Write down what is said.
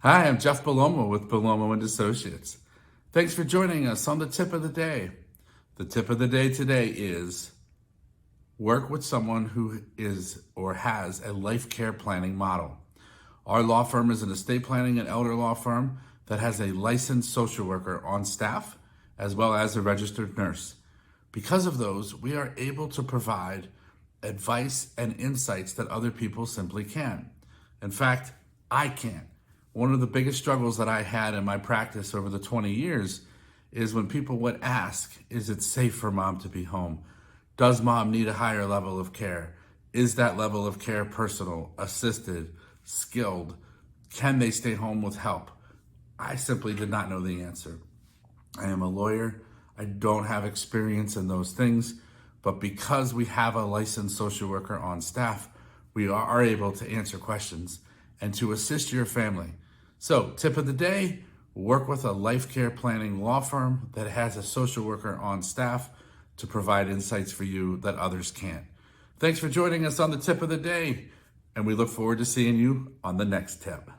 Hi, I'm Jeff Bellomo with Bellomo Associates. Thanks for joining us on the tip of the day. The tip of the day today is work with someone who is or has a life care planning model. Our law firm is an estate planning and elder law firm that has a licensed social worker on staff as well as a registered nurse. Because of those, we are able to provide advice and insights that other people simply can't. In fact, I can't. One of the biggest struggles that I had in my practice over the 20 years is when people would ask, is it safe for mom to be home? Does mom need a higher level of care? Is that level of care personal, assisted, skilled? Can they stay home with help? I simply did not know the answer. I am a lawyer. I don't have experience in those things, but because we have a licensed social worker on staff, we are able to answer questions and to assist your family. So, tip of the day, work with a life care planning law firm that has a social worker on staff to provide insights for you that others can't. Thanks for joining us on the tip of the day, and we look forward to seeing you on the next tip.